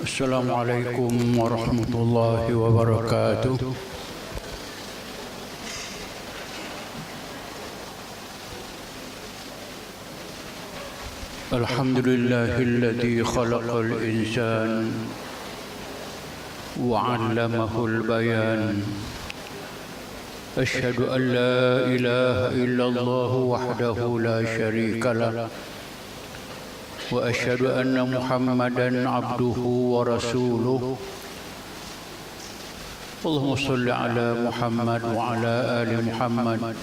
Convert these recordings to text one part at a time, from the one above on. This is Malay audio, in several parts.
Assalamualaikum warahmatullahi wabarakatuh. Alhamdulillahilladzi khalaqal insan wa 'allamahul bayan. Asyhadu an la ilaha illallah wahdahu la syarika lah. وأشهد أن محمدًا عبده ورسوله اللهم صل على محمد وعلى آل محمد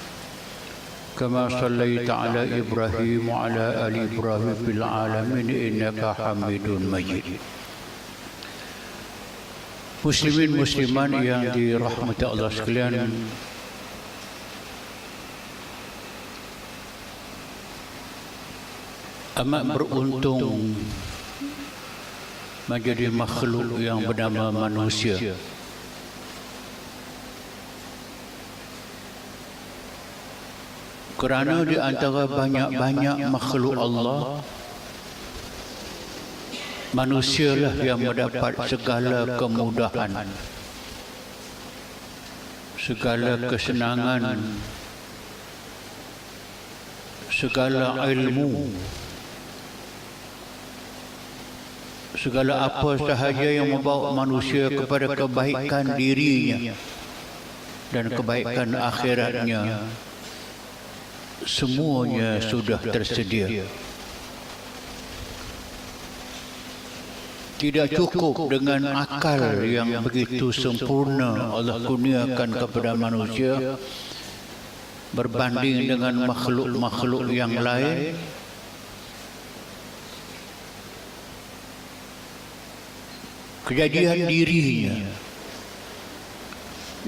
كما صليت على إبراهيم وعلى آل إبراهيم في العالمين إنك حميد مجيد. Muslimin musliman yang dirahmati Allah sekalian, amat beruntung menjadi makhluk yang bernama manusia. Kerana di antara banyak-banyak makhluk Allah, manusialah yang mendapat segala kemudahan, segala kesenangan, segala ilmu, segala apa sahaja yang membawa manusia kepada kebaikan dirinya dan kebaikan akhiratnya, semuanya sudah tersedia. Tidak cukup dengan akal yang begitu sempurna Allah kurniakan kepada manusia berbanding dengan makhluk-makhluk yang lain. Kejadian dirinya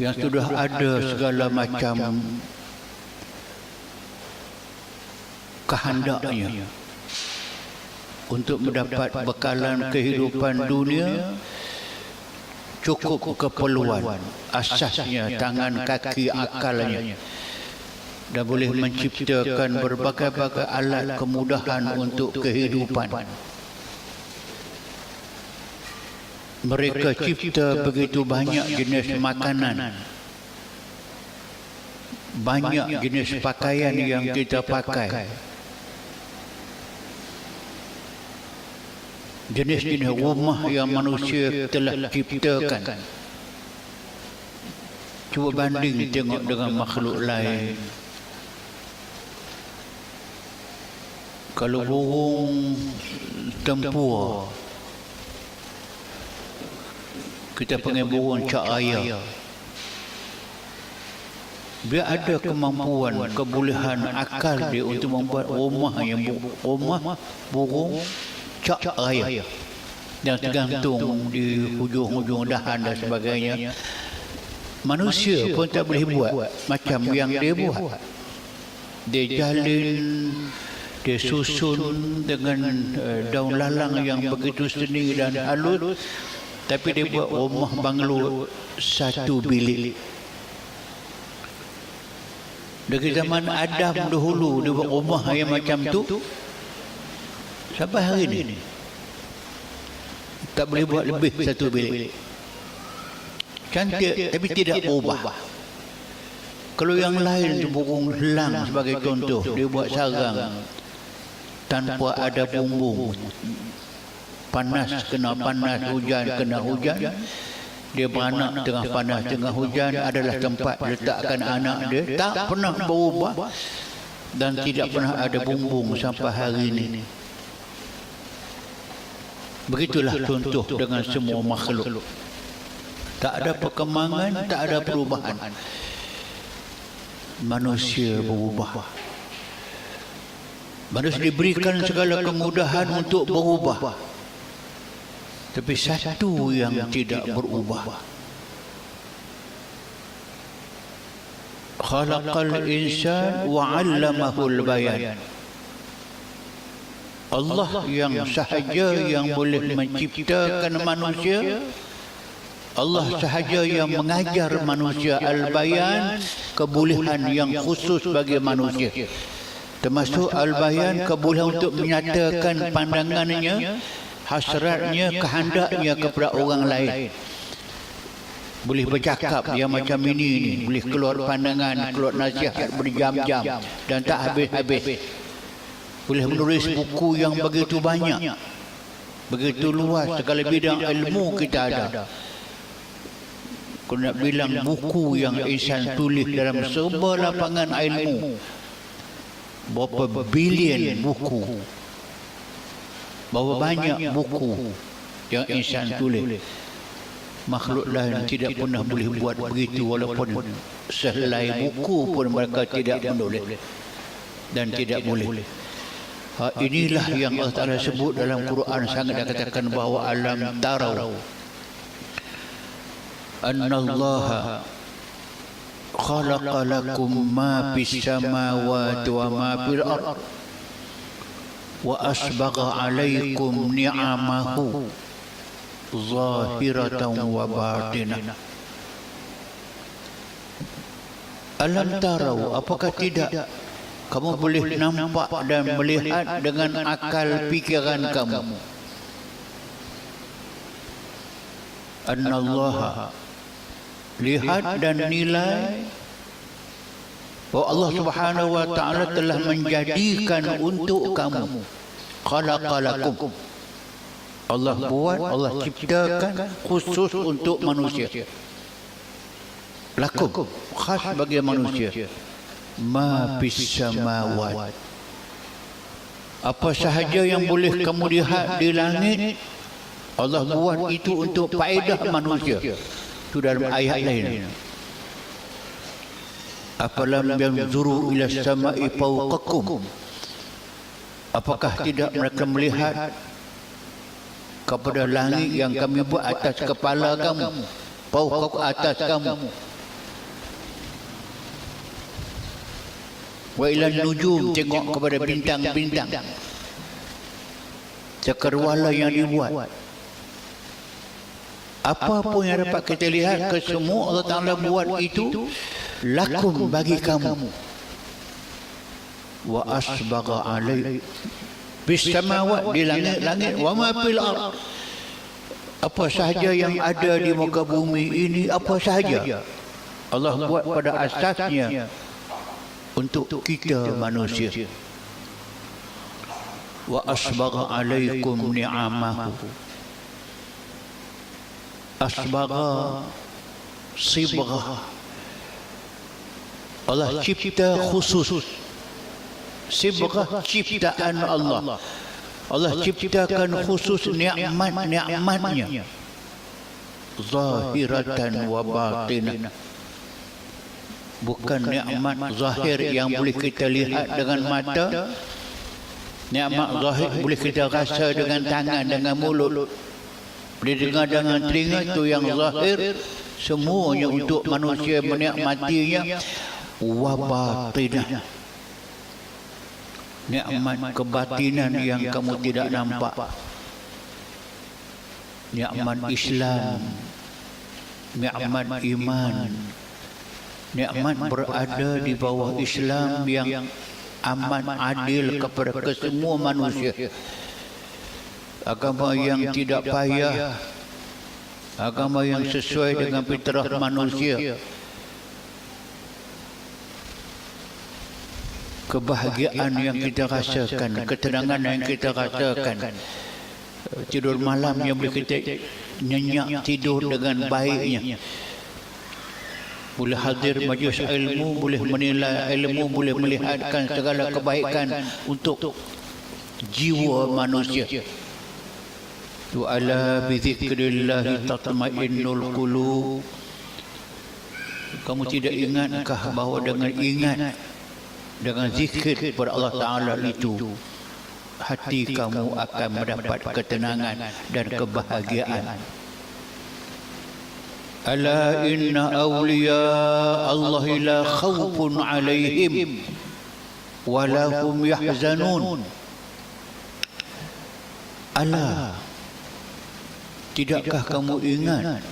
yang sudah ada segala macam kehendaknya untuk mendapat bekalan kehidupan dunia, cukup keperluan asasnya tangan, kaki, akalnya, dan boleh menciptakan berbagai-bagai alat kemudahan untuk kehidupan. Mereka cipta begitu banyak jenis makanan, banyak jenis pakaian yang kita pakai, jenis-jenis rumah yang manusia telah ciptakan. Cuba banding tengok dengan makhluk lain. Kalau burung tempur, kita panggil burung cak ayah, dia ada kemampuan, kebolehan akal dia untuk membuat rumah burung cak ayah yang tergantung di hujung-hujung dahan dan sebagainya. Manusia pun tak boleh buat macam yang dia buat. Dia jalin, dia susun dengan daun lalang yang begitu seni dan halus, tapi dia buat rumah banglo satu bilik. Dari zaman Adam dahulu dia buat rumah yang macam tu, sampai hari ini tak boleh buat lebih satu bilik. Cantik tapi tidak berubah. Kalau yang lain tu burung elang sebagai contoh, dia buat sarang tanpa ada bumbung. Panas kena panas, hujan kena hujan. Dia beranak tengah panas, tengah hujan adalah tempat letakkan anak dia. Tak pernah berubah dan tidak pernah ada bumbung sampai hari ini. Begitulah contoh dengan semua makhluk. Tak ada perkembangan, tak ada perubahan. Manusia berubah. Manusia diberikan segala kemudahan untuk berubah, tapi satu yang tidak berubah. Khalaqal insan wa 'allamahul bayan. Allah yang sahaja yang boleh menciptakan manusia, Allah sahaja yang mengajar manusia al-bayan, kebolehan yang khusus bagi manusia. Termasuk al-bayan, kebolehan untuk menyatakan pandangannya hasratnya, kehendaknya kepada orang lain. Boleh bercakap yang macam ini ni, boleh keluar pandangan, keluar nasihat berjam-jam dan tak habis-habis. Boleh menulis buku yang begitu banyak, begitu luas, segala bidang ilmu kita ada. Kalau nak bilang buku yang insan tulis dalam sebuah lapangan ilmu, berapa bilion buku, berapa banyak buku yang insan tulis. Makhluk lain tidak pernah boleh buat begitu, walaupun sehelai buku pun mereka tidak menulis dan tidak boleh. Inilah yang Allah Ta'ala sebut dalam Quran, sangat dikatakan bahawa alam tarau annallaha khalaqa lakum ma fis samawati wa ma fil ard wa asbagha alaikum ni'amahu zahiratan wa batinah. Alam tarau, apakah tidak kamu boleh nampak dan melihat dengan akal fikiran kamu, annallaha, lihat dan nilai bahawa Allah Subhanahu wa ta'ala telah menjadikan untuk kamu, khalaqalakum, Allah buat, Allah ciptakan khusus untuk manusia, lakum, khas bagi manusia, ma fis samawat, apa sahaja yang boleh kamu lihat di langit, Allah buat itu untuk faedah manusia. Itu dalam ayat lain. Afalam yanzuru ila samai fawqakum, apakah tidak mereka melihat kepada langit yang kami buat atas kepala kamu, fawqakum, atas kamu, wa ila nujum, tengok kepada bintang-bintang, cakrawala yang dibuat. Apa pun yang dapat kita lihat, kesemua Allah Ta'ala buat itu lakum, bagi kamu. Wa asbagha alaik bis samawat, di langit-langit, wa ma fil ard, apa sahaja yang ada di muka bumi ini, apa sahaja Allah buat pada asasnya untuk kita manusia. Wa asbagha alaikum ni'amahu, asbagha, sibghah, Allah cipta khusus. Sibghah, ciptaan Allah, Allah ciptakan khusus nikmat-nikmatnya, zahiratan wa batinah, bukan nikmat zahir yang boleh kita lihat dengan mata. Nikmat zahir boleh kita rasa dengan tangan, dengan mulut, boleh dengar dengan telinga, itu yang zahir. Semuanya untuk manusia menikmatinya. Wa batinah, nikmat kebatinan yang kamu tidak nampak, nikmat Islam, nikmat iman, nikmat berada di bawah Islam yang aman, adil kepada kesemua manusia, agama yang tidak payah, agama yang sesuai dengan fitrah manusia. Kebahagiaan yang kita rasakan, ketenangan yang kita rasakan, tidur malam yang boleh kita nyenyak tidur dengan baiknya, boleh hadir majlis ilmu, boleh menilai ilmu, boleh melihatkan segala kebaikan untuk jiwa manusia. Tu ala bi dzikrillah tatmainnul qulub. Kamu tidak ingatkah bahawa dengan ingat, dengan zikir kepada Allah Ta'ala itu, hati kamu akan mendapat ketenangan dan kebahagiaan. Ala inna awliya Allah la khawfun alaihim wa lahum yahzanun. Ala, tidakkah kamu ingat,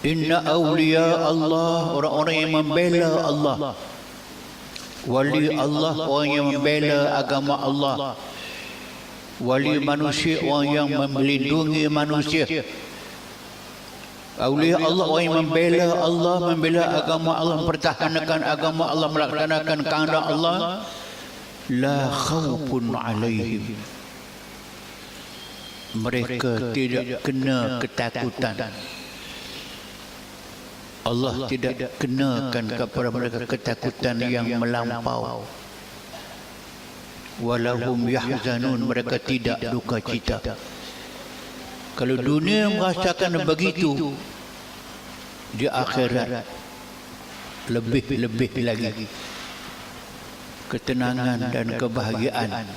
inna awliya Allah, orang-orang yang membela Allah, Wali Allah orang yang membela agama Allah. Wali manusia orang yang melindungi manusia. Aulia Allah orang yang membela Allah, membela agama Allah, mempertahankan agama Allah, melaksanakan kehendak Allah. La khaufun alaihim. Mereka tidak kena ketakutan. Allah tidak kenakan kepada mereka ketakutan yang melampau. Walahum yahzanun, mereka tidak duka cita. Kalau dunia merasakan begitu, di akhirat lebih-lebih lagi ketenangan dan kebahagiaan.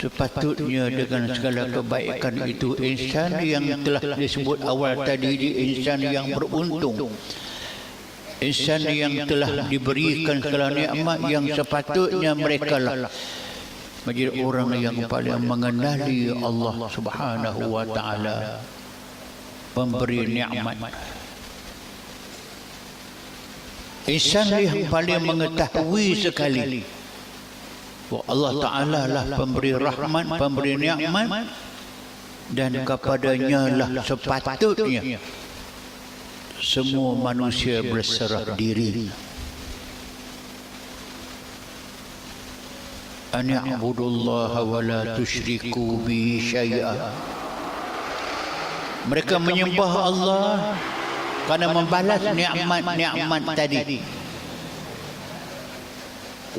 Sepatutnya dengan segala kebaikan itu, insan yang telah disebut awal tadi, insan yang beruntung, insan yang telah diberikan segala nikmat, yang sepatutnya mereka lah menjadi orang yang paling mengenali Allah Subhanahu wa taala, pemberi nikmat. Insan yang paling mengetahui sekali bahawa Allah Ta'ala lah pemberi rahmat, pemberi nikmat, dan kepadanya lah sepatutnya semua manusia berserah diri. An ya'budullaha wa la tusyriku bihi syai'a. Mereka menyembah Allah kerana membalas nikmat-nikmat tadi.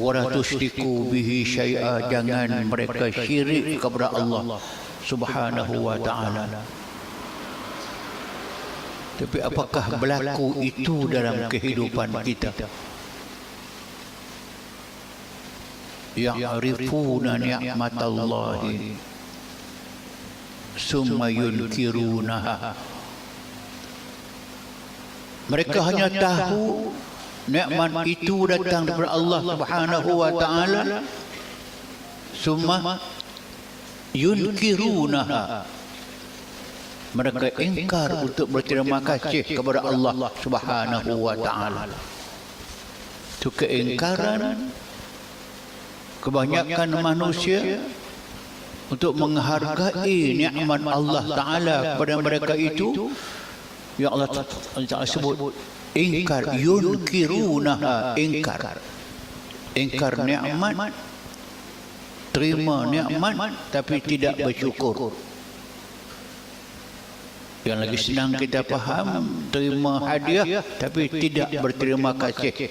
Wa la tusyriku bihi syai'a, jangan mereka syirik kepada Allah Subhanahu wa taala. Tapi apakah berlaku itu dalam kehidupan kita? Ya'rifuna ni'matallahi summa yunkirunaha. Mereka hanya tahu nikmat itu datang daripada Allah Subhanahu wa taala, summa yunkirunaha. Mereka ingkar untuk berterima kasih kepada Allah Subhanahu wa taala. Itu keingkaran kebanyakan manusia untuk menghargai nikmat Allah Ta'ala kepada mereka itu, yang Allah Ta'ala sebut ingkar, yunkirunaha, ingkar nikmat, terima nikmat tapi tidak bersyukur. Yang lagi senang kita faham, terima hadiah tapi tidak berterima kasih.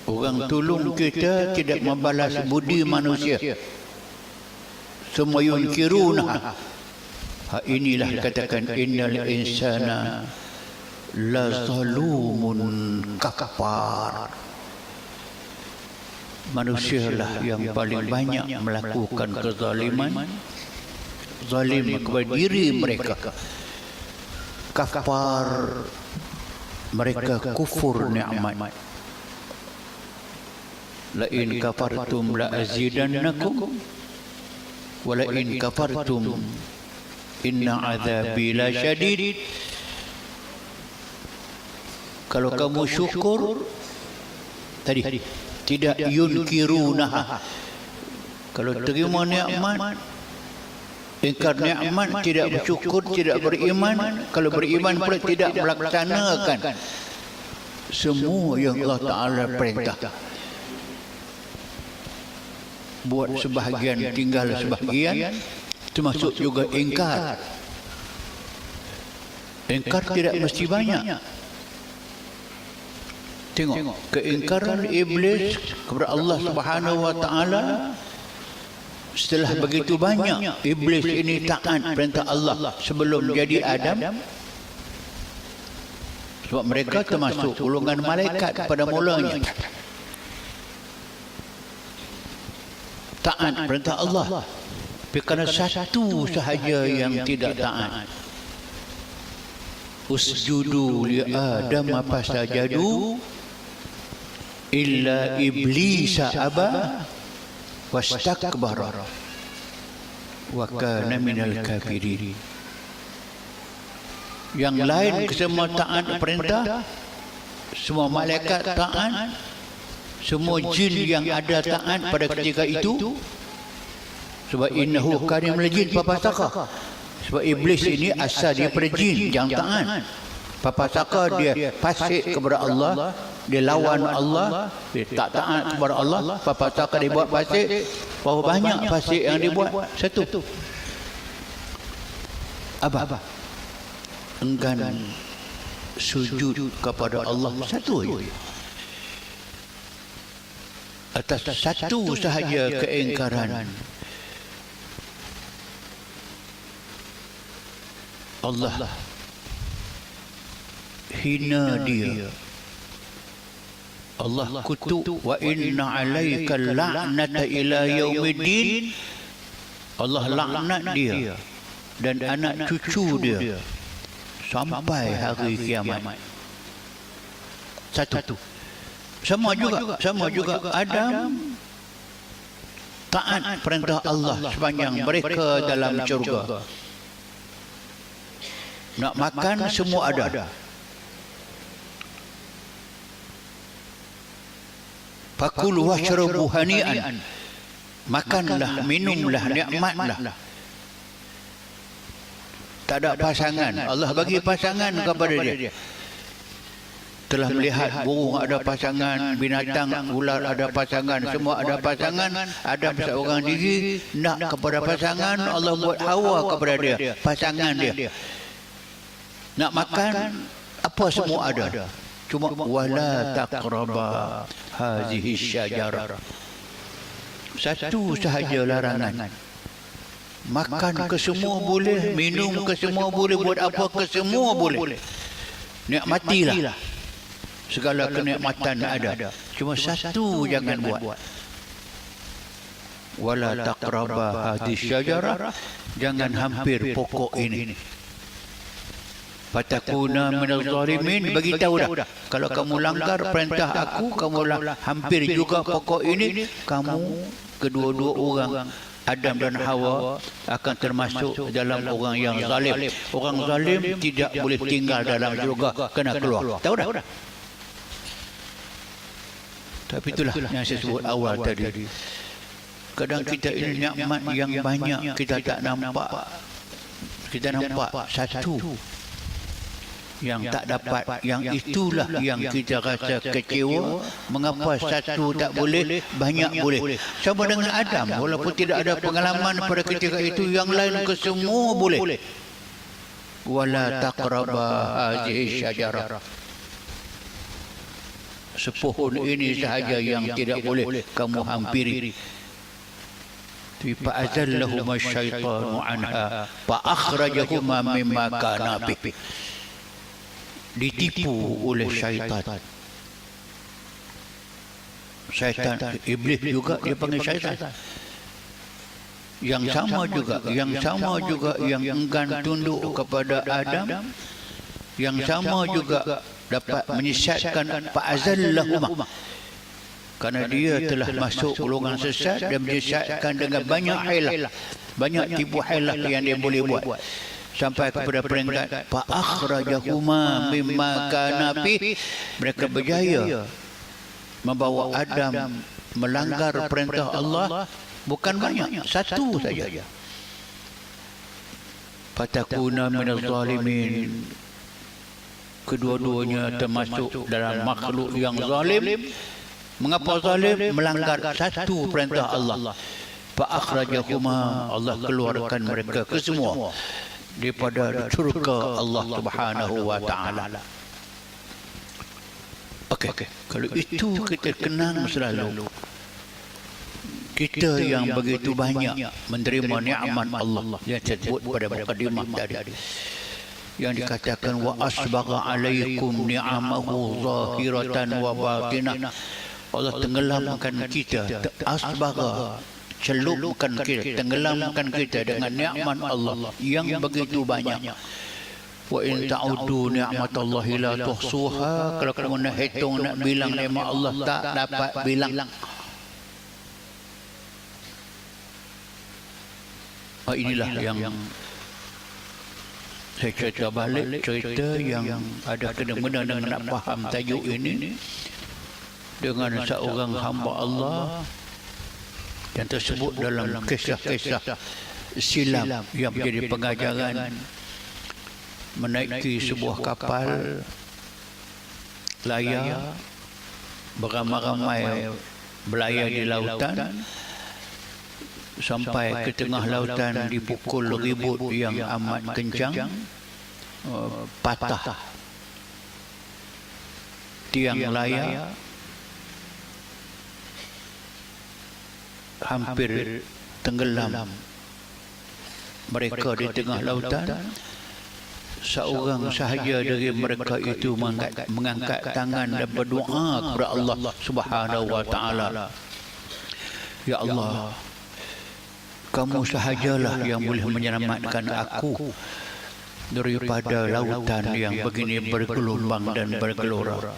Orang tolong kita tidak membalas budi manusia. Semua yunkiruna. Inilah katakan innal insana la zalumun kafar. Manusialah yang paling banyak melakukan kezaliman, zalim kepada diri mereka. Kafar, mereka kufur nikmat. La in kafartum la azidannakum wa la in kafartum inna azabi la syadid. Kalau kamu syukur tadi tidak yunkirunaha, kalau terima nikmat ingkar nikmat, tidak bersyukur, tidak beriman. Kalau beriman pula tidak melaksanakan semua yang Allah Ta'ala perintah. Buat sebahagian, tinggal sebahagian, termasuk juga ingkar. Ingkar tidak mesti banyak. Tengok keingkaran iblis kepada Allah Subhanahu wa taala. Setelah begitu banyak iblis ini taat perintah Allah sebelum jadi Adam, sebab mereka termasuk golongan malaikat pada mulanya. Taat perintah Allah, tapi kerana satu sahaja yang tidak taat. Usjudu li Adam fasajadu illa iblisa aba wastakbara wa kana minal kafirin. Yang lain semua taat perintah, semua malaikat taat, semua jin yang ada taat pada ketika itu. Sebab innahu kana minal jin fafasaka. Sebab iblis ini asal dia daripada jin yang taat. Fafasaka, dia fasik kepada Allah, dia lawan Allah, dia tak taat kepada Allah. Fafasaka, dia buat fasik. Berapa banyak fasik yang dia buat? Satu, Abah enggan sujud kepada Allah satu saja. Atas satu sahaja keingkaran, Allah hina dia. Allah kutuk, wa inna alaika la'nata ila yaumiddin. Allah laknat dia dan anak cucu dia sampai hari kiamat. Satu. Sama juga Adam taat perintah Allah sepanjang mereka dalam syurga. Nak makan semua ada. Fakulu washrabu hani'an. Makanlah, minumlah, nikmatlah. Tak ada pasangan. Allah bagi pasangan kepada dia. Telah melihat burung ada pasangan, binatang, ular ada pasangan, semua ada pasangan. Adam seorang diri nak kepada pasangan, Allah buat Hawa kepada dia, pasangan dia. Nak makan, apa semua ada. Cuma wala taqraba hazihi syajarah. Satu sahaja larangan. Makan ke semua boleh, minum ke semua boleh, buat apa ke semua boleh. Nikmatilah segala kenikmatan ada. Cuma satu jangan buat. Wala taqraba hadhihi syajarah, jangan hampir pokok ini. Fatakuna minal zalimin, bagi tahu dah. Kalau kamu langgar perintah aku, kamu hampir juga pokok ini, kamu kedua-dua orang Adam dan Hawa akan termasuk dalam orang yang zalim. Orang zalim tidak boleh tinggal dalam syurga, kena keluar. Tahu dah? Tapi itulah yang saya sebut awal tadi. Kadang kita ini nikmat yang banyak kita tak nampak. Kita nampak satu yang tak dapat, yang itulah yang kita rasa kecewa. Mengapa satu tak boleh, banyak boleh. Sama dengan Adam, walaupun tidak ada pengalaman pada ketika itu, yang lain ke semua boleh. Wala taqraba hadhihi syajarah. Sepohon ini sahaja yang tidak boleh kamu hampiri. Fa'azallahuma syaitanu anha fa'akhrajahuma mimma kana bih. Ditipu oleh syaitan. Syaitan, iblis juga dia panggil syaitan. Yang sama juga yang enggan tunduk kepada Adam, yang sama juga dapat menyesatkan fa'azallahuma. Kerana dia telah masuk golongan sesat dan menyesatkan dengan banyak hilah, banyak tipu hilah yang dia boleh buat. Sampai kepada peringkat fa'akhrajahuma mimma kana bih, mereka berjaya membawa Adam melanggar perintah Allah. Bukan banyak, satu saja. Fatakuna minaz zalimin, kedua-duanya termasuk dalam makhluk yang zalim. Mengapa zalim? Melanggar satu perintah Allah. Fa'akhrajahuma, Allah keluarkan mereka ke semua daripada syurga Allah Subhanahu wa taala. Okey, kalau itu kita kenang selalu. Kita yang begitu banyak menerima nikmat Allah yang disebut pada mukadimah tadi, yang dikatakan wa asbagha alaikum ni'amahu zahiratan wa batinah. Allah tenggelamkan kita, asbagha, celupkan kita, tenggelamkan kita dengan nikmat Allah yang begitu banyak. Wa in ta'udu ni'matallahi la tuhsuha, kalau kamu nak hitung, nak bilang nikmat Allah tak dapat bilang. Inilah yang Saya cerita balik cerita yang ada kena-mena dengan nak faham tajuk ini dengan seorang hamba Allah yang tersebut dalam kisah-kisah silam yang menjadi pengajaran menaiki sebuah kapal layar beramai-ramai berlayar di lautan sampai ke tengah lautan dipukul ribut yang amat kencang, patah tiang layar, hampir tenggelam mereka di tengah lautan. Seorang sahaja dari mereka itu mengangkat tangan dan berdoa kepada Allah Subhanahu wa taala. Ya Allah, kamu sahajalah yang boleh menyelamatkan aku daripada lautan yang begini bergelombang dan bergelora.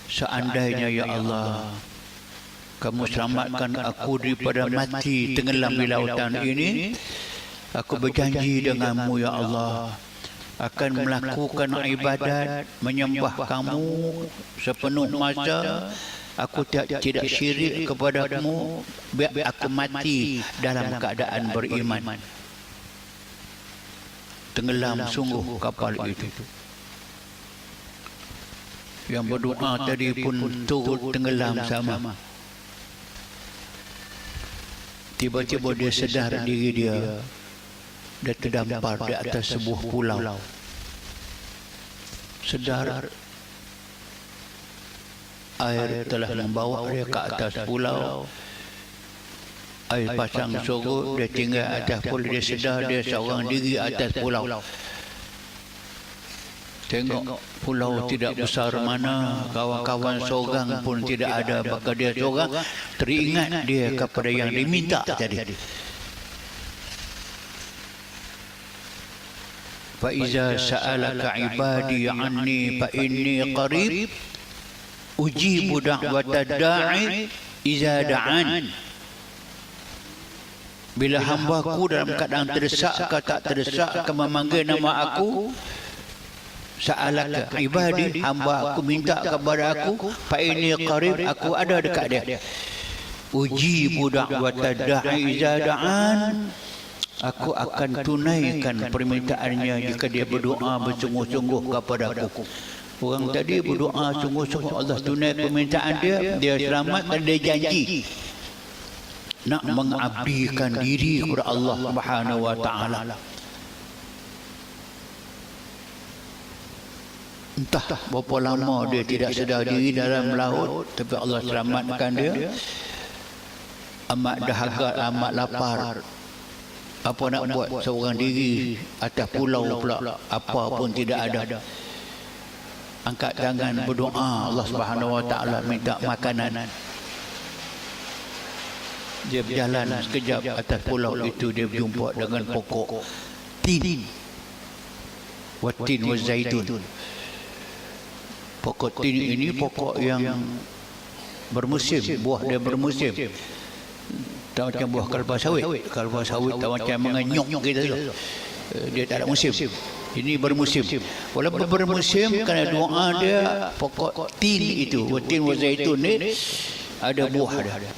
Seandainya ya Allah, kamu selamatkan aku daripada mati tenggelam di lautan ini, aku berjanji denganmu ya Allah akan melakukan ibadat menyembah kamu sepenuh masa. Aku tidak syirik kepadamu, biar aku mati dalam keadaan beriman. Tenggelam sungguh kapal itu. Yang berdoa tadi pun turut tenggelam sama. Tiba-tiba dia sedar diri dia terdampar di atas sebuah pulau. Sedar air telah membawa dia ke atas pulau. Air pasang surut, dia tinggal atas pulau. Dia sedar dia seorang diri atas pulau. Tengok pulau tidak besar mana, kawan-kawan seorang pun tidak ada, maka dia seorang teringat dia kepada yang diminta tadi. فَإِذَا سَأَلَكَ عِبَادِي عَنِّي فَإِنِّي قَرِيبٌ أُجِيبُ دَعْوَةَ الدَّاعِ إِذَا دَعَانِ. Bila hambaku dalam keadaan terdesak ke tak terdesak ke memanggil nama aku, sa'alaka ibadi, hamba aku minta kepada aku, fa'ini qarib, aku ada dekat dia. Ujibu da'wata da'i iza da'an, aku akan tunaikan permintaannya jika dia berdoa bersungguh-sungguh kepada aku. Orang tadi berdoa sungguh-sungguh, Allah tunai permintaan dia, dia selamatkan, dia janji nak mengabdikan diri kepada Allah Subhanahu wa taala. Entah berapa lama dia tidak sedar diri dalam laut, tapi Allah selamatkan dia. Amat dahaga, amat lapar. Apa nak buat seorang diri atas pulau pula, apa pun tidak ada. Angkat tangan berdoa, Allah Subhanahu wa taala minta makanan. Dia berjalan sekejap atas pulau itu, dia berjumpa dengan pokok tin. Watin wa zaitun. Pokok tin ini pokok yang bermusim, buah dia bermusim. Tak macam buah kalpa sawit. Kalpa sawit tak macam mengenyok kita tu. Dia tak ada musim. Ini bermusim. Walaupun bermusim, kerana doa dia, pokok tin itu, tin wa zaitun ni ada buah dia.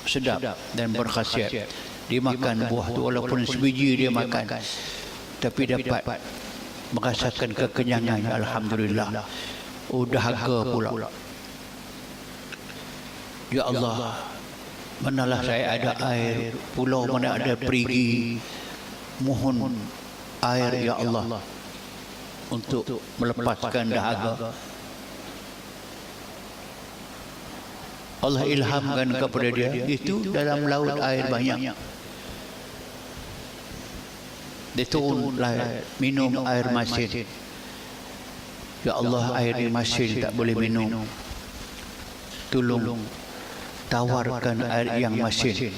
Sedap dan berkhasiat. Dia makan buah tu, walaupun sebiji dia makan, tapi dapat merasakan kekenyangan. Alhamdulillah. Oh, dahaga pula. Ya Allah, manalah saya ada air, pulau mana ada perigi, mohon air ya Allah untuk melepaskan dahaga. Allah ilhamkan kepada dia, itu dalam laut air banyak. Dia turunlah minum air masin. Ya Allah, air di masin tak boleh minum. Tolong tawarkan air yang masin.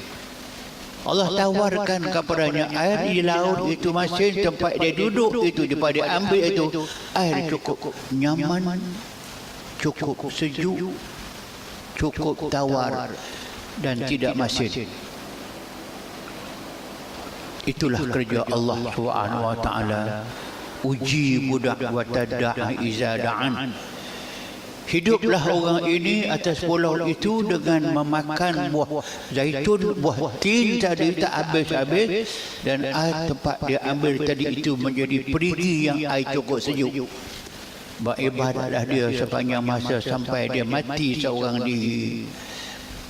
Allah tawarkan kepadanya air di laut itu masin, tempat dia duduk itu, tempat dia ambil itu, air cukup nyaman, cukup sejuk, cukup tawar dan tidak masin. Itulah kerja Allah Subhanahu wa taala. Uji budak wa tada'a iza da'an. Hiduplah orang ini atas pulau itu dengan memakan buah zaitun, buah tin tadi tak habis-habis, dan air tempat dia ambil tadi itu menjadi perigi yang air cukup sejuk. Beribadatlah dia sepanjang masa sampai dia mati seorang diri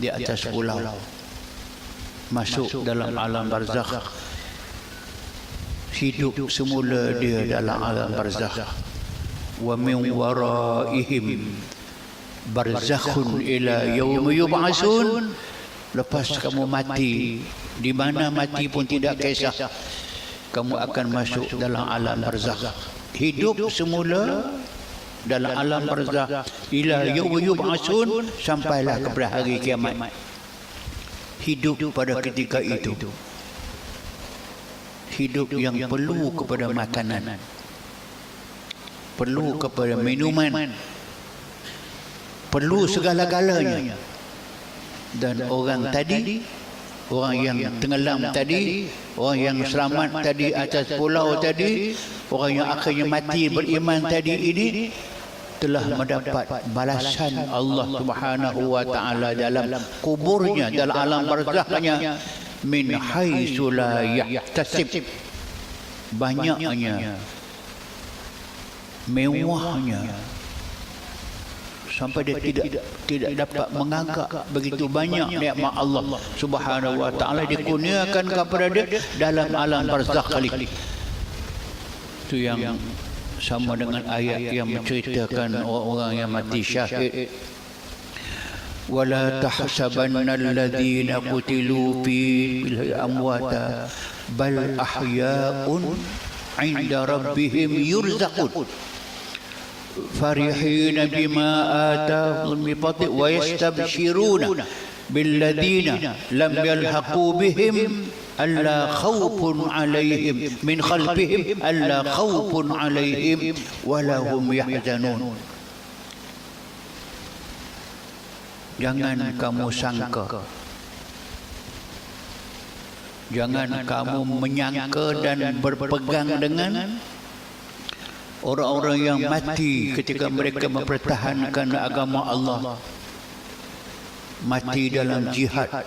di atas pulau, masuk dalam alam barzakh. Hidup semula dia dalam alam barzakh. Wa min waraihim barzakhun ila yaum yub'atsun. Lepas kamu mati, di mana mati pun tidak kisah, kamu akan masuk dalam alam barzakh. Hidup semula dalam alam barzakh ila yaum yub'atsun, sampailah kepada hari kiamat. Hidup pada ketika itu, hidup yang perlu kepada makanan, perlu kepada minuman, perlu segala-galanya. Dan orang tadi, orang yang tenggelam tadi, orang yang selamat tadi atas pulau tadi, orang yang akhirnya mati beriman tadi ini telah mendapat balasan Allah Subhanahu wa taala dalam kuburnya, dalam alam barzakhnya, min haitsu la yahtasib. Banyaknya, mewahnya, sampai dia tidak dapat menganggap begitu banyak nikmat Allah Subhanahu wa taala dikurniakan kepada dia dalam alam barzakh kali. Itu yang sama dengan ayat yang menceritakan orang-orang yang mati syahid. ولا تحسبن الذين قتلوا في أمواتا بل أحياء عند ربهم يرزقون فرحين بما آتاهم من فضله ويستبشرون بالذين لم يلحقوا بهم ألا خوف عليهم من خلفهم ألا خوف عليهم ولا هم يحزنون. Jangan kamu sangka, jangan kamu menyangka dan berpegang dengan orang-orang yang mati ketika mereka mempertahankan agama Allah, mati dalam jihad,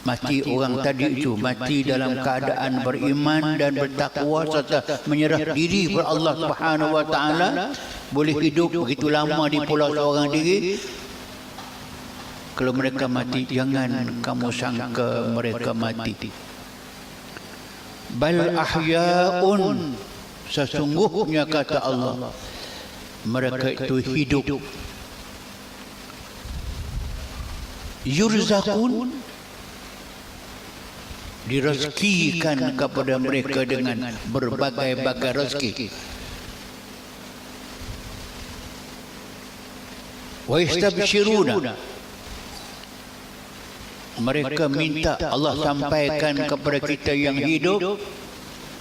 mati orang tadi itu mati dalam keadaan beriman dan bertakwa serta menyerah diri kepada Allah Subhanahu wa taala, boleh hidup begitu lama di pulau seorang diri. Kalau mereka mati, jangan kamu sangka mereka mati. Bal ahya'un, sesungguhnya kata Allah, mereka itu hidup. Yurzakun, direzekikan kepada mereka dengan berbagai-bagai rezeki. Wa yastabshiruna, mereka minta Allah sampaikan kepada kita yang hidup,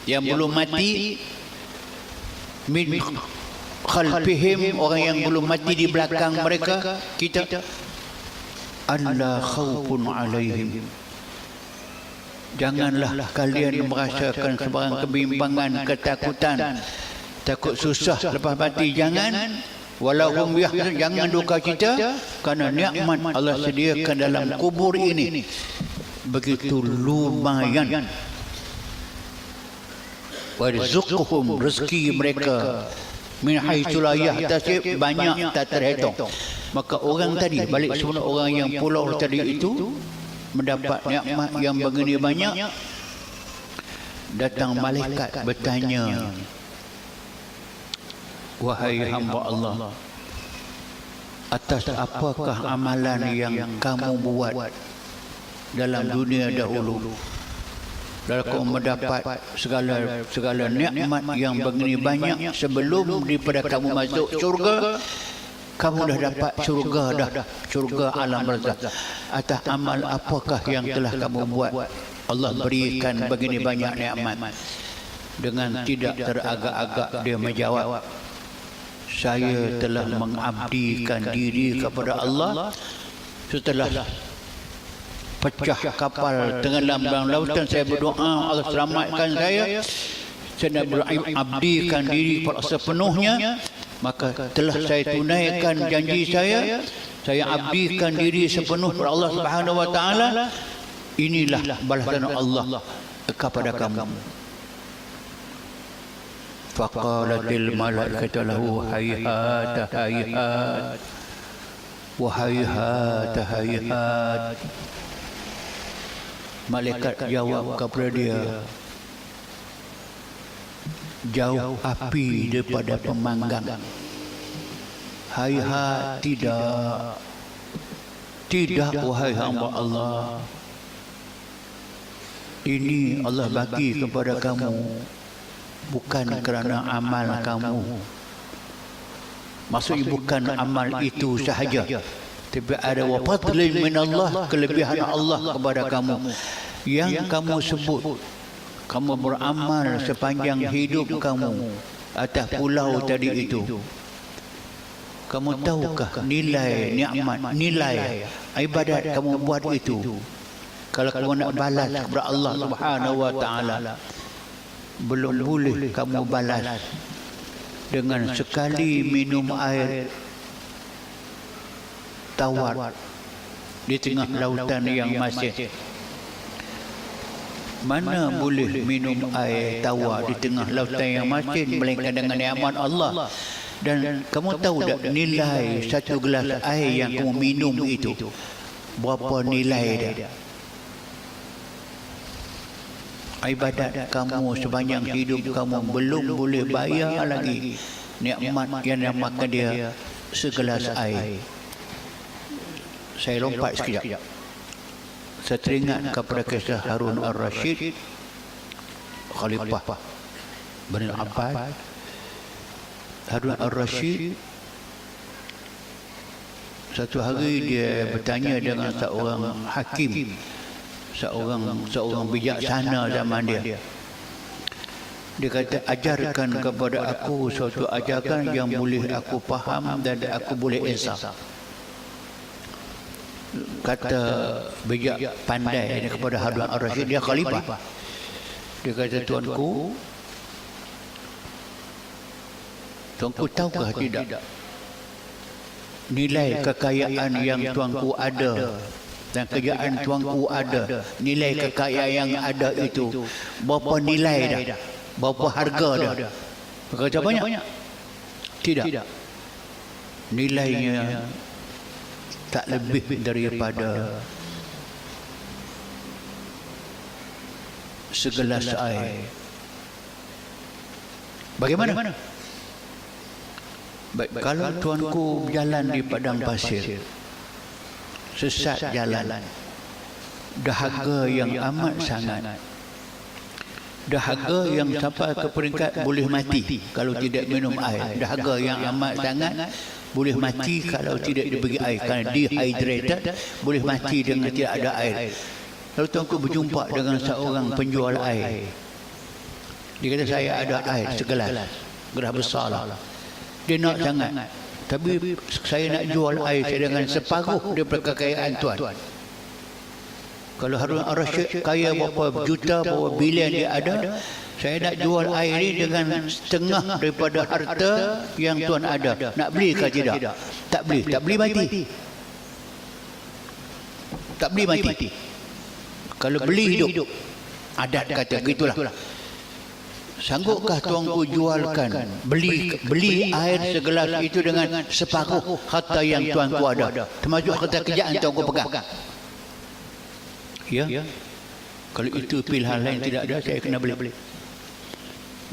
yang belum mati, min khalfihim, orang yang belum mati di belakang mereka, kita, alla khaufun alaihim, janganlah kalian merasakan sebarang kebimbangan, ketakutan, takut susah lepas mati, jangan. Walahum yahzan, jangan duka cita, kerana nikmat Allah sediakan dalam kubur ini begitu lumayan. Warzuqhum, rezeki mereka min haitsu la yahtasib, banyak tak terhitung. Maka orang tadi, balik semula orang yang pulau tadi itu mendapat nikmat yang begini banyak. Datang malaikat bertanya, wahai hamba Allah, atas apakah amalan yang kamu buat dalam dunia dahulu? Dan kamu mendapat segala nikmat yang begini banyak sebelum daripada kamu masuk syurga. Kamu dah dapat syurga dah, syurga alam barzakh. Atas amal apakah yang telah kamu buat? Allah berikan begini banyak nikmat. Dengan tidak teragak-agak dia menjawab, saya telah mengabdikan diri kepada Allah setelah pecah kapal tenggelam dalam lautan, saya berdoa Allah selamatkan saya nak berabdikan diri kepada sepenuhnya, maka telah saya tunaikan janji saya abdikan diri sepenuh kepada Allah Subhanahu wa taala. Inilah balasan Allah kepada kamu. Faqalatil malaikatu lahu hayhat hayhat wa hayhat hayhat. Malaikat jawab kepada dia, jauh api daripada pemanggang. Hayhat, tidak wahai hamba Allah. Ini Allah bagi kepada kamu bukan kerana amal kamu. Maksudnya bukan amal itu sahaja, tapi ada wa fadlin min Allah, kelebihan Allah kepada kamu. Yang kamu sebut, kamu beramal sepanjang hidup kamu atas pulau tadi itu. Kamu tahukah nilai nikmat, nilai ibadat kamu buat itu? Kalau kamu nak balas kepada Allah Subhanahu wa taala, belum boleh kamu balas dengan sekali minum air tawar di tengah lautan yang masih. Mana boleh minum air tawar di tengah lautan yang masih, melainkan dengan nikmat Allah. Dan kamu tahu tak nilai satu gelas air yang kamu minum itu berapa nilai dia? Ibadat kamu sepanjang hidup kamu belum boleh bayar lagi nikmat yang namakan dia segelas air. Saya lompat sekejap. Saya teringat kepada kisah Harun Ar-Rashid, Khalifah Bani Abbas. Harun Ar-Rashid satu hari dia bertanya dengan seorang hakim, seorang bijaksana zaman dia. Dia kata, ajarkan kepada aku suatu ajaran yang boleh aku faham dan aku boleh esah. Kata bijak pandai ini kepada Harun Ar-Rashid, dia khalifah. Dia kata, tuanku tahukah tidak nilai kekayaan yang tuanku ada dan kejayaan tuanku ada, nilai kekayaan yang ada itu berapa nilai dah, berapa harga dah? Kata banyak? Tidak. Nilainya tak lebih daripada segelas air. Bagaimana? Baik, kalau tuanku berjalan di padang pasir, sesat jalan, dahaga yang amat sangat, dahaga yang sampai ke peringkat boleh mati kalau tidak minum air, dahaga yang amat sangat, boleh mati kalau tidak diberi air, kerana dehydrated, boleh mati dengan tidak ada air. Lalu tuanku berjumpa dengan seorang penjual air. Dia kata, saya ada air segelas, gelas besar lah. Dia nak sangat, tapi saya nak jual air saya dengan separuh daripada kekayaan tuan. Kalau Harun Ar-Rashid kaya berapa juta, berapa bilion dia ada, saya nak jual air ini dengan setengah daripada harta yang tuan ada. Nak beli ke tidak? Tak beli. Tak beli mati. Tak beli mati. Kalau beli hidup. Adat kata begitulah. Sanggupkah tuanku jualkan, beli air segelas itu dengan separuh harta yang tuanku ada, termasuk harta kerjaan tuanku pegang? Ya. Kalau itu pilihan lain tidak ada, saya kena beli.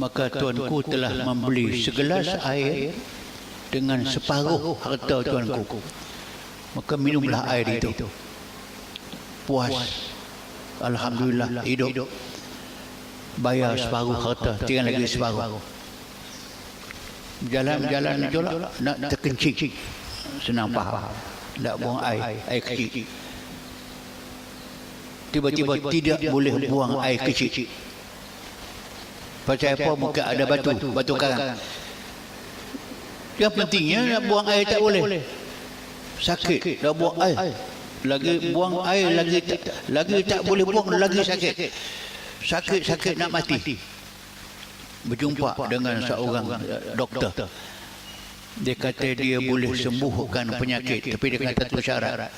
Maka tuanku telah membeli segelas air dengan separuh harta tuanku. Maka minumlah air itu. Puas. Alhamdulillah hidup. Bayar separuh harta, tinggal lagi separuh. Jalan-jalan jolak, nak terkencing, senang faham. Nak buang air kecil. Tiba-tiba tidak boleh buang air kecil. Pasal apa? Mungkin ada batu karang. Yang pentingnya nak buang air tak boleh. Sakit, nak buang air. lagi buang air lagi tak boleh buang, lagi sakit nak mati. Berjumpa dengan seorang doktor. Dia kata dia boleh sembuhkan penyakit, tapi dia kata tu syarat.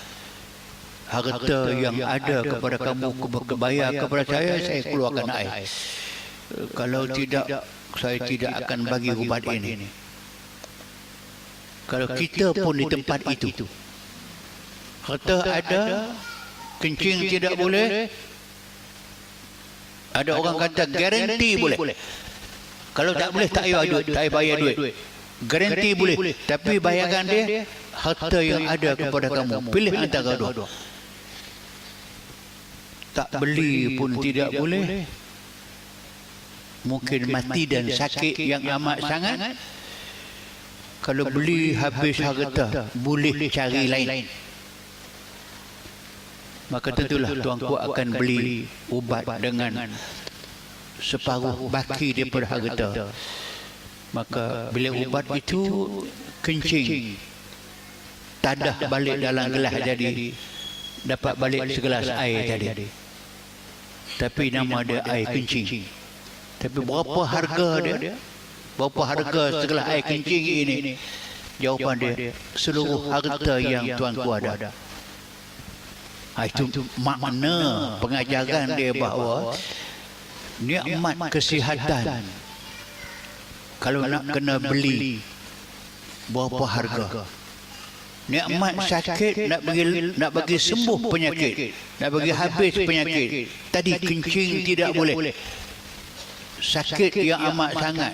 Harta yang ada kepada kamu bayar kepada saya keluarkan air. Kalau tidak, saya tidak akan bagi ubat ini. Kalau kita pun di tempat itu, harta ada, kencing tidak boleh, ada orang kata garanti boleh. Kalau tak boleh, tak payah duit, tak payah bayar duit. Garanti boleh, tapi bayarkan dia harta yang ada kepada kamu. Pilih antara dua. Tak beli pun tidak boleh. Mungkin mati dan sakit yang amat sangat. Kalau beli habis harta, boleh cari lain. Maka tentulah tuanku akan beli ubat dengan separuh baki daripada harta. Maka bila ubat itu kencing, tadah balik dalam gelas jadi dapat balik segelas air tadi. Tapi nama dia air kencing. Tapi berapa harga dia? Berapa harga segelas air kencing ini? Jawapan dia, seluruh harta yang tuanku ada. Itu makna pengajaran dia bahawa nikmat kesihatan kalau nak kena beli berapa harga. Nikmat sakit nak bagi sembuh penyakit, nak bagi habis penyakit. Tadi kencing tidak boleh. Sakit yang amat sangat,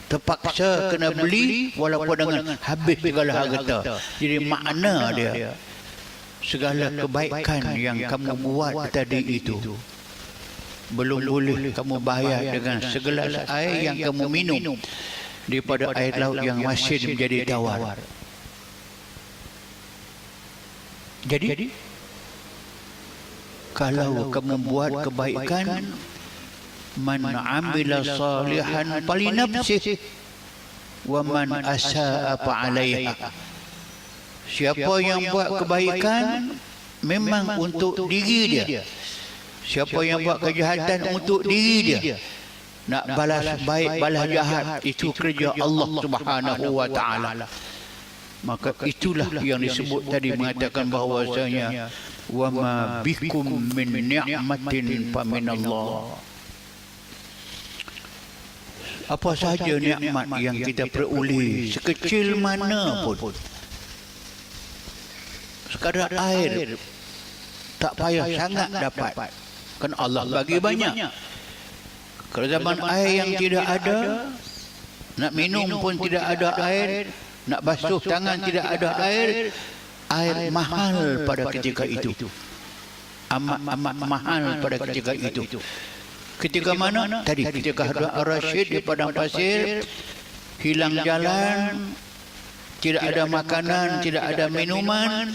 terpaksa kena beli walaupun dengan habis segala harta. Jadi makna dia, segala kebaikan yang kamu buat tadi itu belum boleh kamu bayar dengan segelas air yang kamu minum daripada air laut yang masin menjadi tawar. Jadi kalau kamu buat kebaikan, man amila salihan falinafsih wa man asaa fa alaiha. Siapa yang buat kebaikan memang untuk diri dia. Siapa yang buat kejahatan untuk diri dia. Nak balas baik, balas jahat, itu kerja Allah Subhanahu wa taala. Maka itulah yang disebut tadi, mengatakan bahawasanya wa ma bikum min ni'matin fa minallah. Apa sahaja nikmat yang kita peroleh, sekecil mana pun, sekadar air tak payah sangat dapat, kan Allah bagi banyak. Kalau zaman air yang tidak ada, nak minum pun tidak ada air, nak basuh tangan tidak ada air. Air mahal pada ketika itu, amat mahal pada ketika itu. Ketika mana? Tadi ketika Harun Ar-Rasyid di padang pasir, hilang jalan, tidak ada makanan, tidak ada minuman,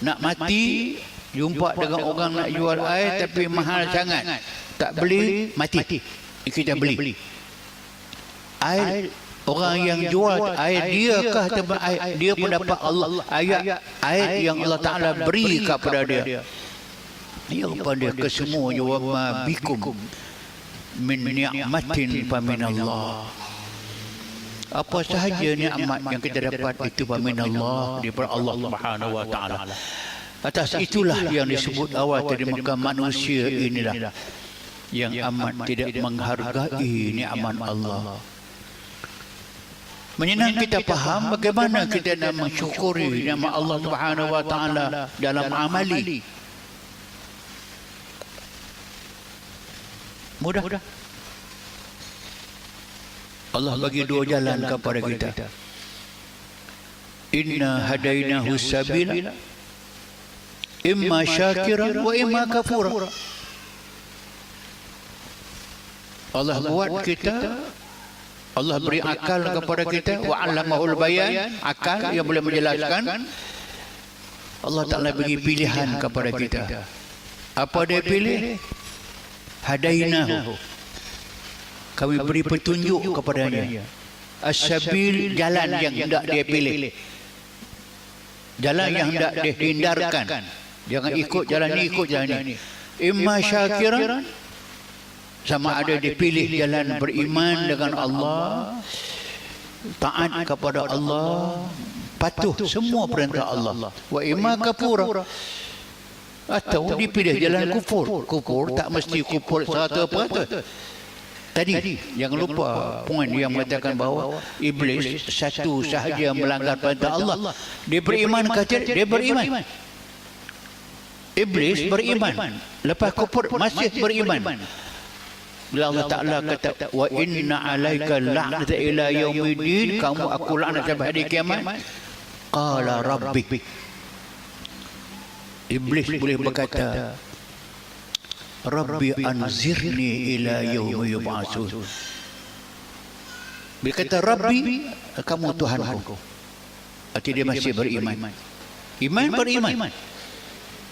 nak mati, jumpa dengan orang nak jual air tapi mahal sangat, tak beli, mati. Kita beli air. Orang yang jual air diakah tempat air? Dia pun dapat Allah air yang Allah Ta'ala beri kepada dia. Ya pada kesemuanya, wa ma bikum min ni'matin fa minallah. Apa sahaja nikmat yang kita dapat itu fa minallah, daripada Allah Subhanahu wa taala. Atas itulah yang disebut awal tadi, maka manusia inilah yang amat tidak menghargai nikmat Allah. Menyenang kita faham bagaimana kita nak mensyukuri nikmat Allah Subhanahu wa taala dalam amali. Mudah. Allah bagi dua jalan kepada kita. Inna hadainahu sabila imma syakiran wa imma kafura. Allah buat kita, Allah beri akal kepada kita, wa 'allamahul bayan, akal yang boleh menjelaskan. Allah Ta'ala bagi pilihan kepada kita. Apa dia pilih? Hadainahu, kami beri petunjuk kepadanya. As-sabil, jalan yang hendak dia pilih. Jalan yang hendak dihindarkan. Jangan ikut jalan ni, ikut jalan ni. Imma syakiran, sama ada dipilih jalan beriman dengan Allah, taat kepada Allah, patuh semua perintah Allah. Wa imma kafura, atau dipilih jalan kufur. Kufur tak mesti kufur 100%. Tadi jangan lupa poin yang mengatakan bahawa iblis satu sahaja melanggar perintah Allah. Dia beriman kata dia beriman. Iblis beriman. Lepas kufur masih beriman. Bila Allah Ta'ala kata wa inna alaika la'nata ila yaumiddin, kamu aku laknat sampai hari kiamat. Qala rabbi, iblis boleh berkata, Rabbi anzirni ila yaumi yub'atsun. Bila kata Rabbi, kamu Tuhanku. Arti dia masih beriman. Iman beriman.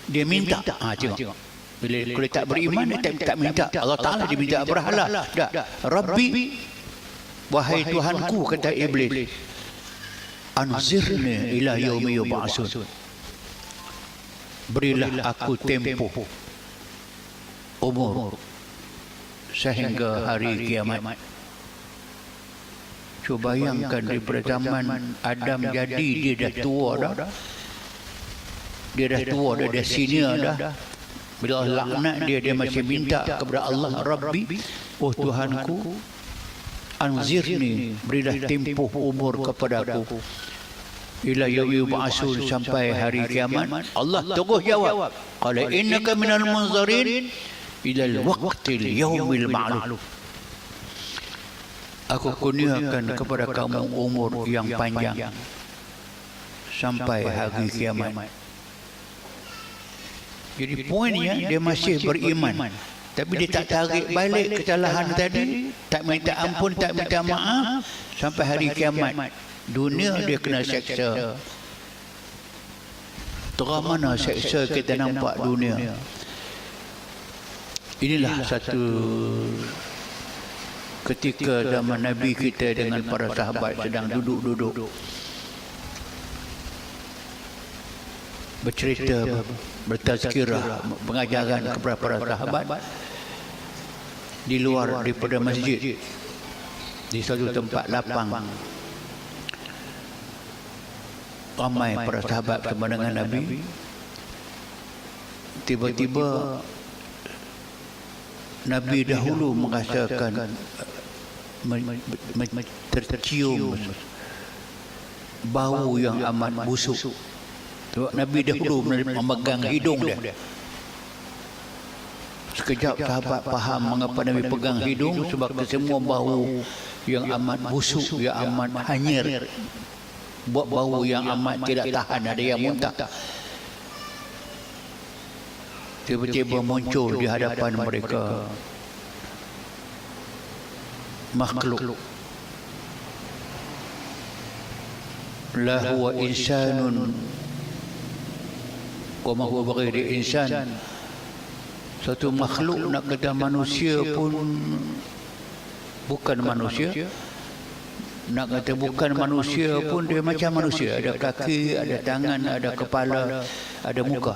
Dia minta. Tengok. Bila kalau tak beriman, dia tak minta. Allah Ta'ala dia minta berhala. Tak. Rabbi, wahai Tuhanku, kata iblis, anzirni ila yaumi yub'atsun. Berilah aku tempoh umur sehingga hari kiamat. Cuba bayangkan daripada zaman Adam jadi, dia dah tua dah. Dia dah tua dah, dia senior dah. Bila Allah laknat dia masih minta kepada Allah, Rabbi, oh Tuhanku, anzirni, berilah tempoh umur kepada aku ila yaumi yub'atsun, sampai hari kiamat. Allah terus jawab, qala innaka minal munzirin ila al-waqtil yaumil ma'lum. Aku kurniakan kepada kamu umur yang panjang sampai hari kiamat. Jadi poinnya dia masih beriman, tapi dia tak tarik balik kesalahan tadi, tak minta ampun, tak minta maaf sampai hari kiamat. Dunia dia kena seksa. Terang mana seksa kita nampak dunia. Inilah satu ketika zaman Nabi kita dengan para sahabat sedang duduk-duduk bercerita, bertazkirah, pengajaran kepada para sahabat di luar daripada masjid, di satu tempat lapang. Ramai para sahabat bersama dengan Nabi. Tiba-tiba Nabi dahulu merasakan tercium bau yang amat busuk. Nabi dahulu memegang hidung dia. Sekejap sahabat faham mengapa Nabi pegang hidung, sebab semua bau yang amat busuk, yang amat hanyir, buat bau yang amat tidak tahan, ada yang muntah. Tiba-tiba muncul di hadapan mereka makhluk, la huwa insanun wa ma huwa bighairi insan. Satu makhluk, nak kata manusia pun bukan manusia, nak kata bukan manusia pun dia macam manusia. Ada kaki, ada tangan, ada kepala, ada muka.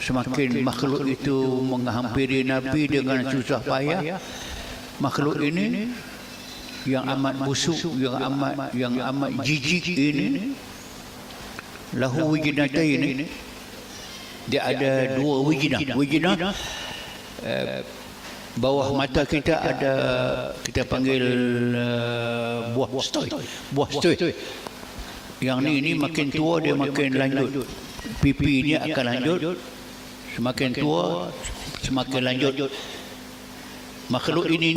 Semakin makhluk itu menghampiri Nabi dengan susah payah, makhluk ini yang amat busuk, yang amat jijik ini, lahu wijnatain, dia ada dua wijnah. Bawah mata kita ada, kita panggil buah stoi. Yang ni makin tua dia makin lanjut, pipi ni akan lanjut, semakin tua semakin lanjut. Makhluk ini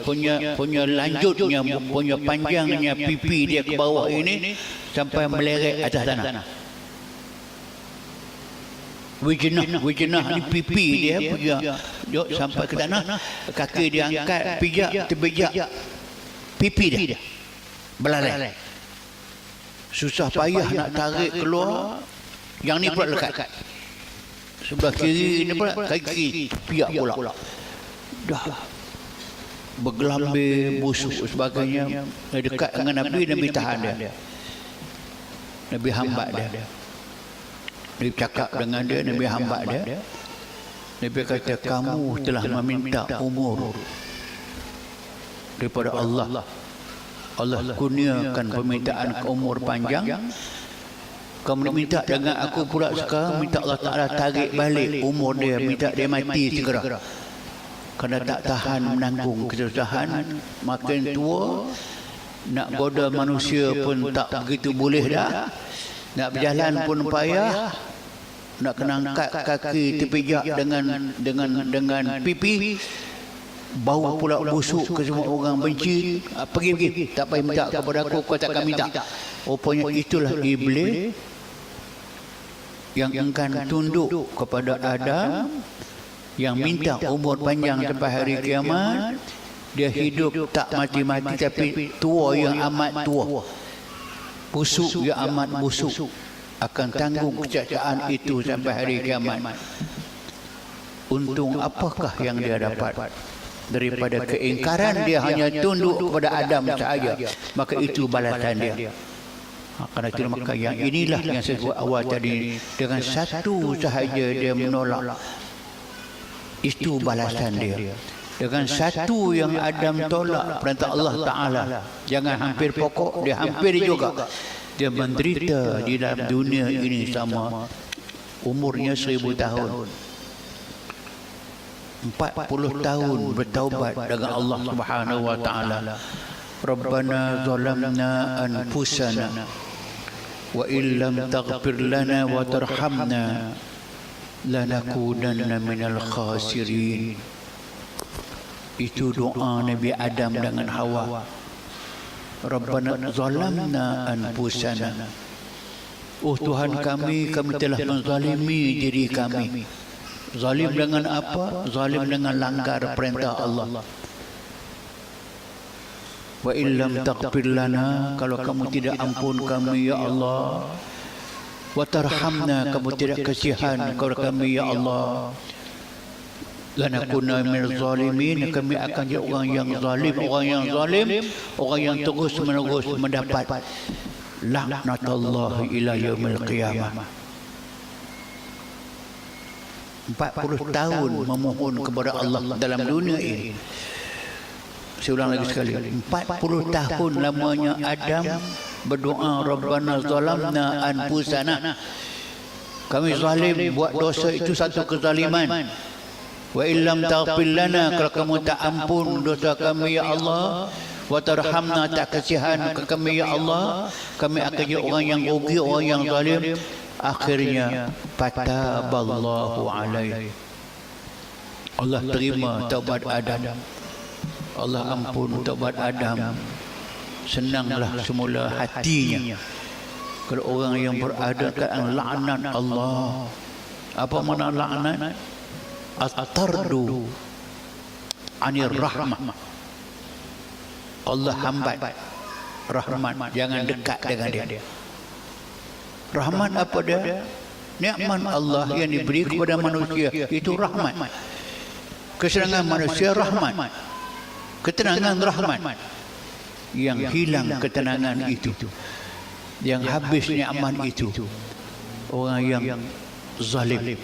punya lanjutnya, punya panjangnya pipi dia ke bawah ini sampai meleret atas tanah. Wijnah ni pipi dia punya sampai ke tanah, kaki dia angkat, pijak, terbejak pipi dia belalai. Susah payah nak tarik keluar. Yang ni pula lekat. Sebelah kiri ni pula kaki pihak pula. Dah bergelambir, busuk sebagainya. Dekat dengan Nabi tahan dia. Nabi hamba dia. Nabi cakap dengan dia, Nabi hamba dia. Nabi kata, kamu telah meminta umur daripada Allah. Allah kurniakan permintaan umur panjang. Kamu minta dengan aku pula sekarang, minta Allah Ta'ala tarik balik umur dia, minta dia mati segera. Kerana tak tahan menanggung kesusahan, makin tua, nak goda manusia pun tak begitu boleh dah. Nak berjalan pun payah. Nak kena angkat kaki terpijak dengan pipi. Bau pula busuk ke semua orang benci. Pergi. Tak payah minta kepada aku, kau takkan minta. Rupanya itulah iblis yang enggan tunduk kepada Adam, yang minta umur panjang sampai hari kiamat. Dia hidup tak mati-mati tapi tua yang amat tua, busuk yang amat busuk, akan tanggung kecacat itu sampai hari kiamat. Untung apakah yang dia dapat daripada keingkaran dia hanya tunduk kepada Adam sahaja? Maka itu balasan dia. Kerana itu maka yang inilah yang saya sebut awal tadi, dengan satu sahaja dia menolak, itu balasan dia. Dengan satu yang Adam tolak perintah Allah Ta'ala, jangan hampir pokok, dia hampir juga. Dia menderita di dalam dunia ini sama umurnya 1000 tahun. 40 tahun bertaubat dengan Allah Subhanahu wa Ta'ala. Rabbana zalamna anfusana wa illam taghfir lana wa tarhamna lanakunanna minal khasirin. Itu doa Nabi Adam dengan Hawa. Rabbana zalamna anfusana. Oh Tuhan kami telah menzalimi diri kami. Zalim dengan apa? Zalim dengan langgar perintah Allah. Wa illam taghfir lana, kalau kamu tidak ampun kami ya Allah. Wa tarhamna, kamu tidak kasihan kepada kami ya Allah. Lanakunna minaz zalimin, kami akan jadi orang yang zalim, orang yang terus menerus mendapat laknatullah ila yaumil qiyamah. 40 tahun memohon kepada Allah dalam dunia ini. Saya ulang lagi sekali, 40 tahun lamanya Adam berdoa, Rabbana zalamna anfusana. Kami zalim, buat dosa itu satu kezaliman. Wa illam taghfir lana, kalau kamu tak ampun dosa kami ya Allah, wa tarhamna, tak kasihan ke kami ya Allah, kami akan jadi orang yang rugi, orang yang zalim. Akhirnya fataballahu alaihi, Allah terima taubat Adam. Allah ampun taubat Adam. Senanglah semula hatinya. Kalau orang yang berada kat laknat Allah. Apa makna laknat? At-tardu anir rahmah. Allah hambat rahmat, jangan dekat dengan dia. Rahmat apa dia? Nikmat Allah yang diberi kepada manusia, itu rahmat. Kesenangan manusia rahmat, ketenangan rahmat. Yang hilang ketenangan itu, yang habis nikmat itu, orang yang zalim.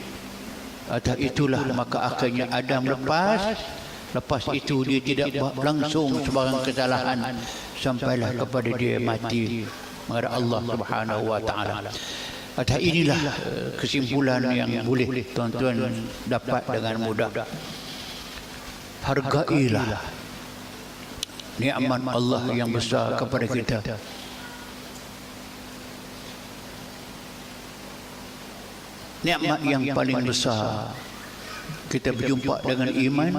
Atas itulah maka akhirnya Adam lepas itu dia tidak langsung sebarang kesalahan sampailah kepada dia mati menghadap Allah Subhanahu wa Ta'ala. Atas inilah kesimpulan yang boleh tuan-tuan dapat dengan mudah. Hargailah nikmat Allah yang besar kepada kita. Nikmat yang paling besar, kita berjumpa dengan iman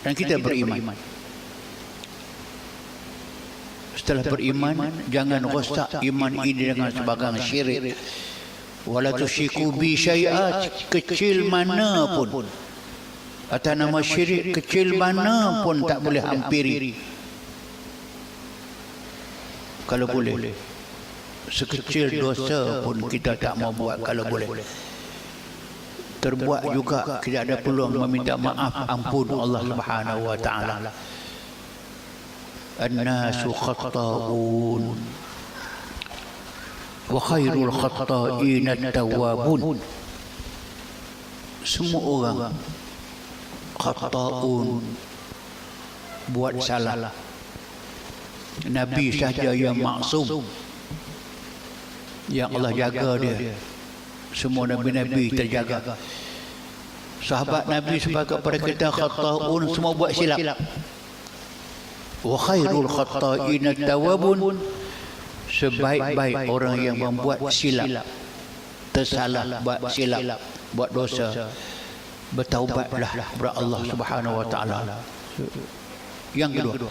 dan kita beriman. Setelah beriman, jangan rosak iman ini dengan sebarang syirik. Wala tusyriku bi syai'a, kecil mana pun, atas nama syirik kecil mana pun tak boleh hampiri. Kalau boleh, sekecil dosa pun kita tak mau buat kalau boleh. Terbuat juga kita ada peluang meminta maaf ampun Allah Subhanahu wa Ta'ala. An-nasu khata'un. wa khairul khata'in at-tawwabun. Semua orang khata'un, buat salah. Nabi sahaja yang maksum, yang Allah jaga dia. Semua nabi-nabi terjaga. Sahabat Nabi sepakat pada kita khata'un, semua buat silap. Wa khairul khata'in at-tawwabun, sebaik-baik orang yang membuat silap, tersalah, buat silap, buat dosa, bertaubatlah kepada Allah Subhanahu wa taala. Yang kedua,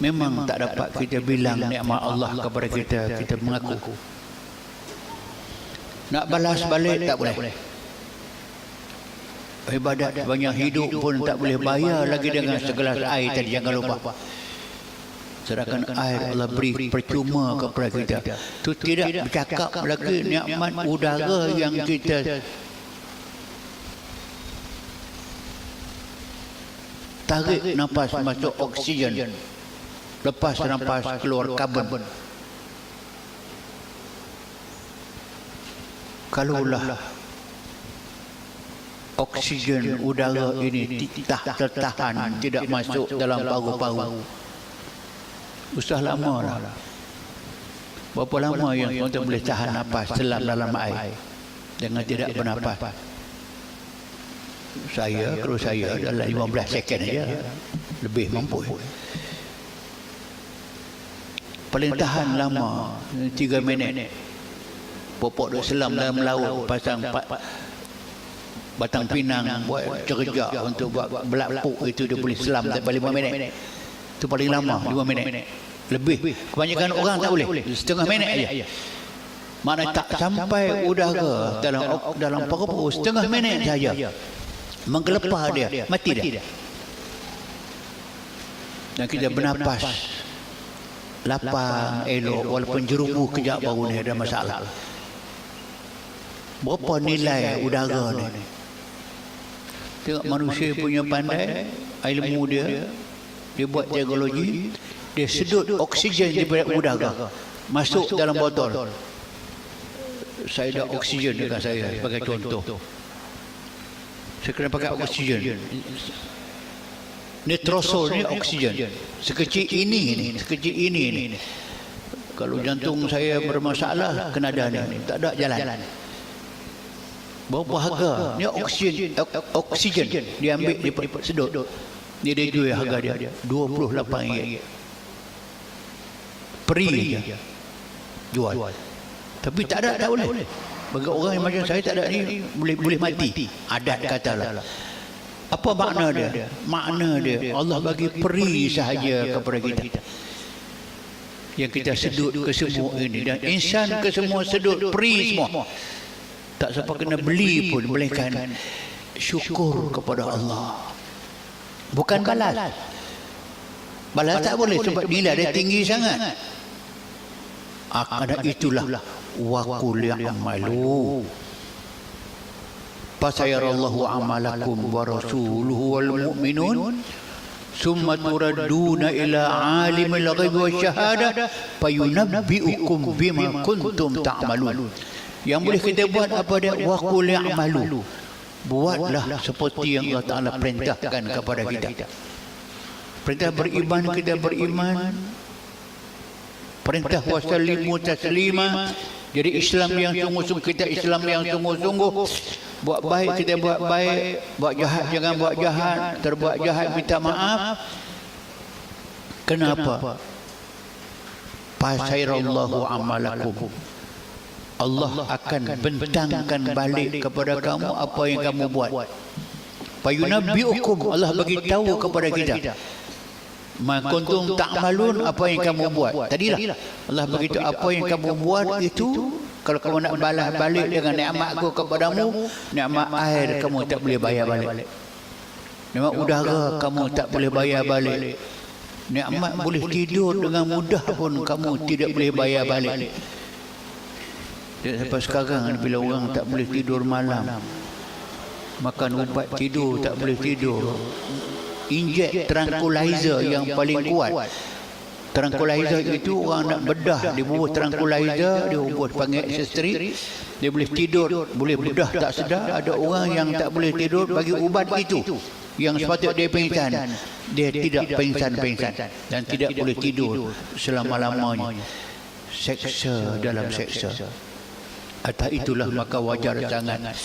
memang tak dapat kita bilang nikmat Allah kepada kita, kita mengaku. Nak balas balik tak boleh. Ibadat banyak hidup pun tak boleh bayar lagi dengan segelas air tadi, jangan lupa. Sedangkan air Allah beri percuma kepada kita. Itu tidak bercakap lagi nikmat udara yang kita tarik nafas masuk oksigen, lepas nafas keluar karbon. Kalaulah oksigen udara ini tertahan, tidak masuk dalam paru-paru, usah lama lah. Berapa lama yang tuan boleh tahan nafas selam dalam air dengan tidak bernafas? Kalau saya dalam 15 second saja, lebih mampu. Paling tahan lama 3 minit. Popok duk selam dalam laut, pasang batang pinang, buat cerjak untuk buat belapuk, itu dia boleh selam sampai 5 minit. Itu paling lama 5 minit. Lebih. Kebanyakan orang tak boleh. Setengah minit aja. Maknanya tak sampai udara dalam paru-paru, setengah minit saja. Menggelepar dia, mati dia. Dan kita bernafas lapang, elok, walaupun jerubu kejap baru ni ada masalah. Berapa nilai udara ni? Tengok manusia punya pandai, ilmu dia buat teknologi, dia sedut oksigen daripada udara masuk dalam botol. Saya ada oksigen dekat saya sebagai contoh. Saya kena pakai oksigen. Nitrosol ni oksigen. Sekecil ini. Kalau jantung saya bermasalah, kena ada ni, tak ada jalan. Berapa harga? Ni oksigen. Dia ambil, dia sedut. Ni dia jual harga dia RM28. Peri je jual. Tapi tak ada, tak boleh. Bagi orang yang macam saya tak ada ni, boleh mati. Adat katalah. Apa makna dia? Makna dia Allah bagi peri sahaja kepada kita, yang kita sedut ke semua ini. Dan insan ke semua sedut peri semua. Tak sampai kena beli pun, melainkan syukur kepada Allah. Bukan balas. Balas tak boleh sebab nilai dia tinggi sangat. Ada itulah waqul ya'malu fasayarallahu amalakum wa rasuluhu wal mu'minun summa turadduna ila alimil ghaibi wasyahadah fayunabbi'ukum bima kuntum ta'malun. Yang boleh kita buat apa dia? Waqul ya'malu, buatlah seperti yang Allah Ta'ala perintahkan kepada kita. Perintah beriman, kita beriman. Perintah wasallimu taslima. Jadi Islam yang sungguh-sungguh, kita Islam yang sungguh-sungguh. Buat baik kita buat baik, buat jahat jangan buat jahat, terbuat jahat minta maaf. Kenapa? Fasairallahu amalakum. Allah akan bentangkan balik kepada kamu apa yang kamu buat. Fayunabbi'ukum, Allah bagi tahu kepada kita. Ma kuntum ta'malun, apa yang kamu buat. Tadilah Allah beritahu apa yang kamu buat itu. Kalau kamu nak balas balik dengan nikmatku kepadamu, nikmat air kamu tak boleh bayar balik. Nikmat udara kamu tak boleh bayar balik. Nikmat boleh tidur dengan mudah pun kamu tidak boleh bayar balik. Sampai sekarang bila orang tak boleh tidur malam, makan ubat tidur tak boleh tidur, injek tranquilizer yang paling kuat, Tranquilizer itu orang nak bedah, dia buat tranquilizer, dia buat panggil aksesori, dia boleh tidur, boleh bedah tak sedar. Ada orang yang tak boleh tidur, bagi ubat itu yang sepatutnya dia pingsan, dia tidak pingsan dan tidak boleh tidur selama-lamanya. Seksa dalam seksa. Atas itulah maka wajar sangat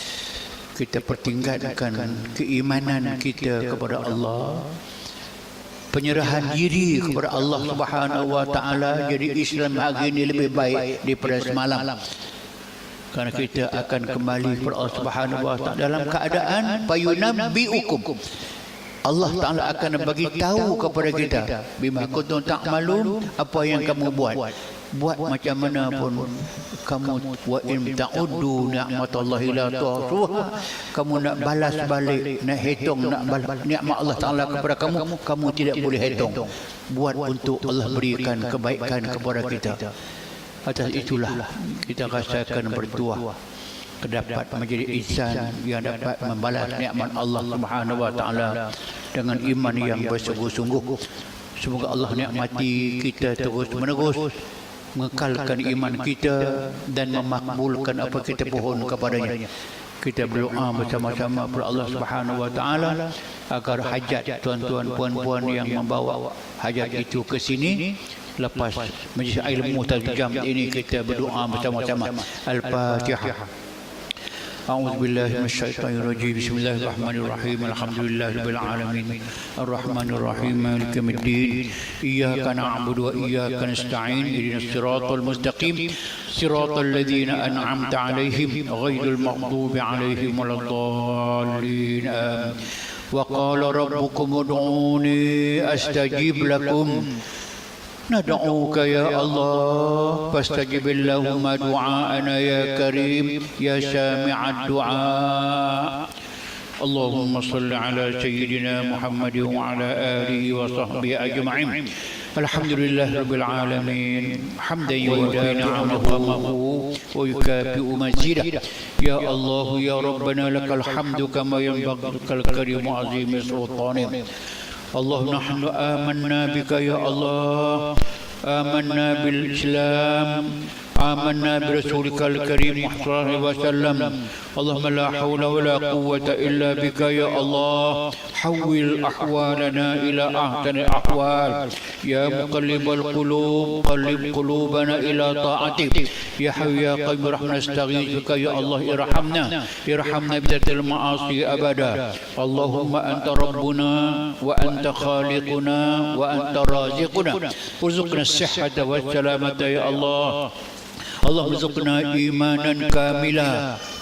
kita pertingkatkan keimanan kita kepada Allah, penyerahan diri kepada Allah Subhanahu wa taala. Jadi Islam hari ini lebih baik daripada semalam, kerana kita akan kembali kepada Allah Subhanahu wa taala dalam keadaan fayunabbiukum, Allah Taala akan bagi tahu kepada kita bima kuntum ta'malun, apa yang kamu buat macam mana pun kamu, wa in ta'uddu ni'matallahi la tuhsuha, kamu nak balas balik, nak hitung, nak balas nikmat Allah Taala kepada kamu tidak boleh hitung. Buat untuk Allah berikan kebaikan kepada kita. Atas itulah kita rasakan bertuah dapat menjadi insan yang dapat membalas nikmat Allah Subhanahu wa taala dengan iman yang bersungguh-sungguh. Semoga Allah nikmati kita terus menerus, mengekalkan iman kita dan memakbulkan apa kita pohon kepadanya. Kita berdoa bersama-sama kepada Allah Subhanahu wa taala agar hajat tuan-tuan puan-puan yang membawa hajat itu ke sini lepas majlis ilmu tajam ini, kita berdoa bersama-sama. Al-Fatihah. أعوذ بالله من الشيطان الرجيم. بسم الله الرحمن الرحيم. الحمد لله رب العالمين الرحمن الرحيم مالك يوم الدين إياك نعبد وإياك نستعين اهدنا الصراط المستقيم صراط الذين أنعمت عليهم غير المغضوب عليهم ولا الضالين آمين. وقال ربكم ادعوني أستجب لكم ندعوك يا الله فاستجب اللهم دعاءنا يا كريم يا سامع الدعاء. اللهم صل على سيدنا محمد وعلى آله وصحبه أجمعين. الحمد لله رب العالمين حمدا يوافي نعمه ويكافئ مزيده. يا الله يا ربنا لك الحمد كما ينبغي لك الكريم عظيم سلطانه. الله نحن آمنا بك يا الله، آمنا بالإسلام، آمنا برسولك الكريم صلى الله عليه وسلم. اللهم لا حول ولا قوة إلا بك يا الله. حول أحوالنا إلى أحسن الأحوال. يا مقلب القلوب قلب قلوبنا إلى طاعتك. يا حي يا قيوم برحمتك نستغيث بك يا الله. ارحمنا بذات المعاصي أبدا. اللهم أنت ربنا وأنت خالقنا وأنت رازقنا. ارزقنا الصحة والسلامة يا الله. اللهم ارزقنا إيمانا كاملا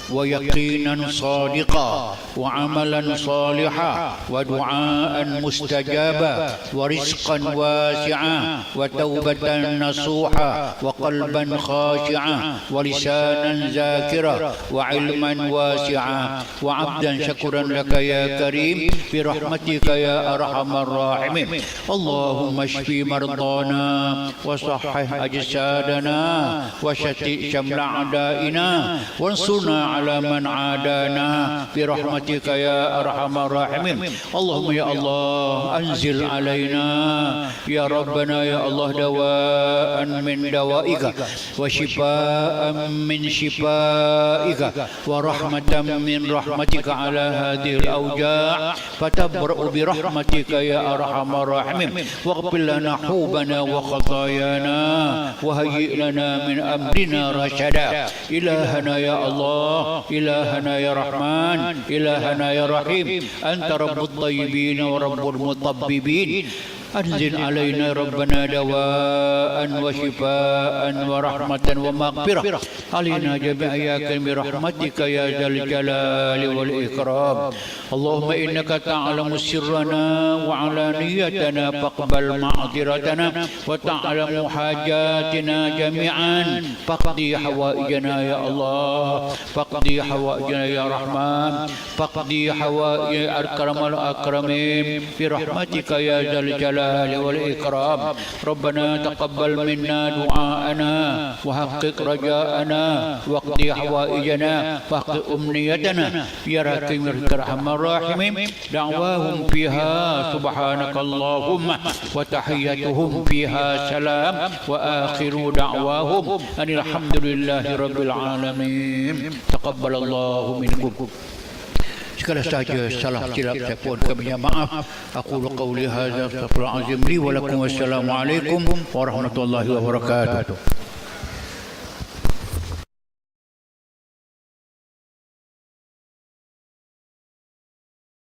ويقينا صادقا وعملا صالحا ودعاء مستجابا ورزقا واسعا وتوبة نصوحا وقلبا خاشعا ولسانا ذاكرا وعلما واسعا وعبدا شكرا لك يا كريم برحمتك يا أرحم الراحمين. اللهم اشف مرضانا وصحح أجسادنا وشتت شمل أعدائنا وانصرنا على من عادانا برحمتك يا أرحم الراحمين. اللهم يا الله أنزل علينا يا ربنا يا الله دواء من دوائك وشفاء من شفائك ورحمة من رحمتك على هذه الأوجاع فتبرأ برحمتك يا أرحم الراحمين. واغفر لنا حوبنا وخطايانا وهيئ لنا من أمرنا رشدا. إلهنا يا الله، إلهنا يا رحمن، إلهنا يا رحيم، أنت رب الطيبين ورب المطببين. أنزل علينا ربنا دواء وشفاء ورحمة ومغفرة علينا جميعا برحمتك يا ذا الجلال والإكرام. اللهم إنك تعلم سرنا وعلانيتنا فاقبل معذرتنا وتعلم حاجاتنا جميعا فاقضي حوائجنا يا الله، فاقضي حوائجنا يا رحمن، فاقضي حوائج أكرم الأكرمين برحمتك يا ذا الجلال الجلال والإكرام ربنا تقبل منا دعاءنا وحقق رجاءنا واقض حوائجنا واحقق أمنيتنا يا رحيم أرحم الراحمين دعواهم فيها سبحانك اللهم وتحيتهم فيها سلام وآخر دعواهم أن الحمد لله رب العالمين تقبل الله منكم. Segala saja salah silap saya pun kami maaf. Aku qauli hadza astaghfirullahalazim li wa lakum. Wassalamualaikum warahmatullahi wabarakatuh.